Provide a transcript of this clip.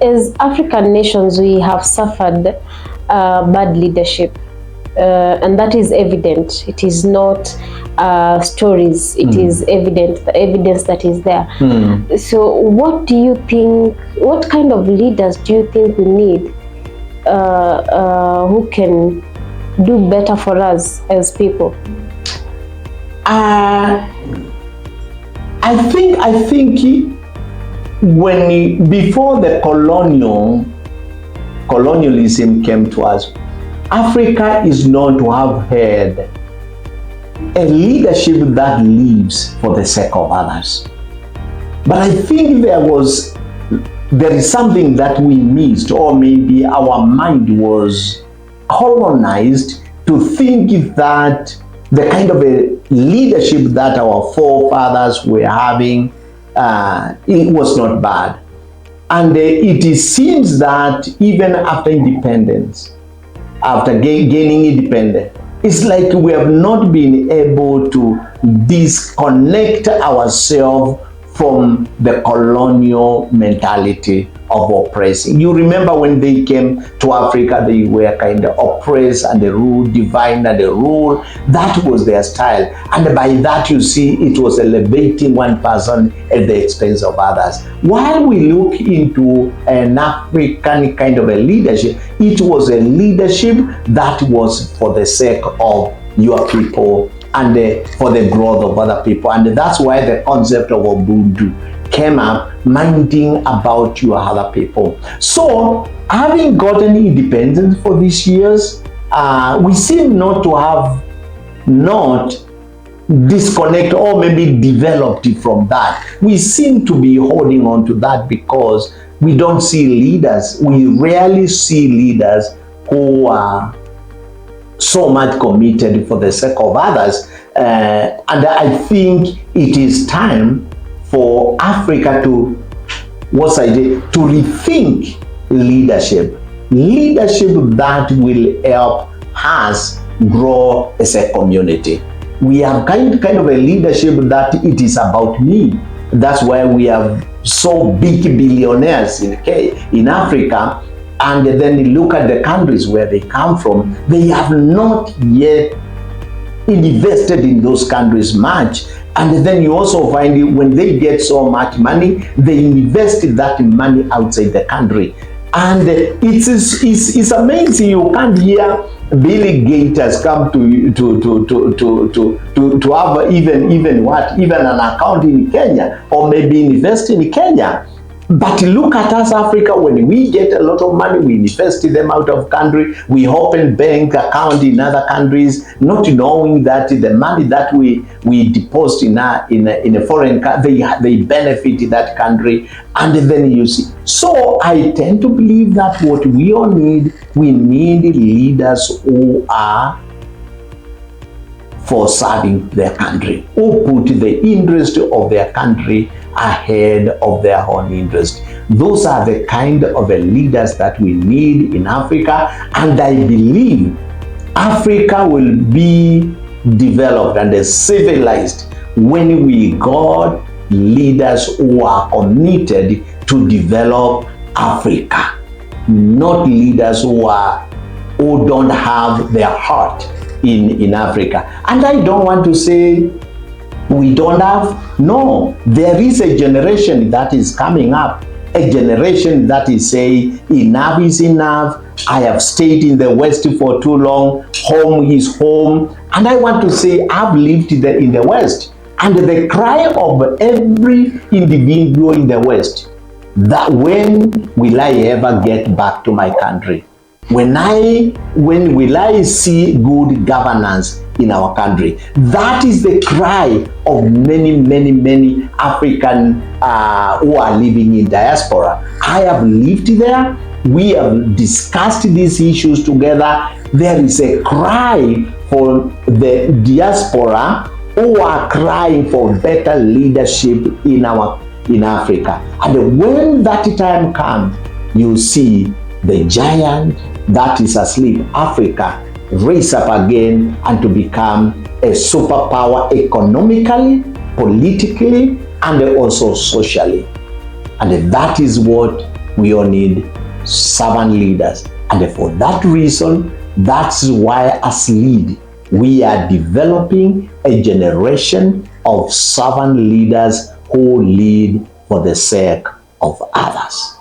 as African nations, we have suffered bad leadership, and that is evident. It is not stories. It is evident. The evidence that is there. So, what do you think? What kind of leaders do you think we need, who can do better for us as people? I think before the colonialism came to us, Africa is known to have had a leadership that lives for the sake of others. But I think there is something that we missed, or maybe our mind was colonized to think that the kind of a leadership that our forefathers were having, it was not bad. And it seems that even after independence, after gaining independence, it's like we have not been able to disconnect ourselves from the colonial mentality of oppressing. You remember when they came to Africa, they were kind of oppressed and they ruled, divine and they ruled. That was their style. And by that you see it was elevating one person at the expense of others. While we look into an African kind of a leadership, it was a leadership that was for the sake of your people and for the growth of other people. And that's why the concept of Ubuntu came up, minding about your other people. So, having gotten independence for these years, we seem not to have disconnected or maybe developed it from that. We seem to be holding on to that because we don't see leaders. We rarely see leaders who are so much committed for the sake of others. And I think it is time for Africa to rethink leadership that will help us grow as a community. We have kind of a leadership that it is about me. That's why we have so big billionaires in Africa. And then you look at the countries where they come from, they have not yet invested in those countries much. And then you also find it, when they get so much money, they invest that money outside the country. And it's amazing. You can't hear Bill Gates has come to have even an account in Kenya, or maybe invest in Kenya. But look at us, Africa, when we get a lot of money, we invest them out of country, we open bank account in other countries, not knowing that the money that we deposit in a foreign country, they benefit that country, and then you see. So I tend to believe that what we all need, we need leaders who are for serving their country, who put the interest of their country ahead of their own interest. Those are the kind of leaders that we need in Africa, and I believe Africa will be developed and civilized when we got leaders who are committed to develop Africa, not leaders who don't have their heart in Africa. And I don't want to say we don't have. No, there is a generation that is coming up, a generation that is saying enough is enough. I have stayed in the West for too long. Home is home. And I want to say I've lived in the West. And the cry of every individual in the West, that when will I ever get back to my country? When will I see good governance in our country? That is the cry of many African who are living in diaspora. I have lived there. We have discussed these issues together. There is a cry for the diaspora who are crying for better leadership in Africa. And when that time comes, you see the giant that is asleep, Africa, raise up again and to become a superpower economically, politically, and also socially. And that is what We all need servant leaders. And for that reason, that's why as lead, we are developing a generation of servant leaders who lead for the sake of others.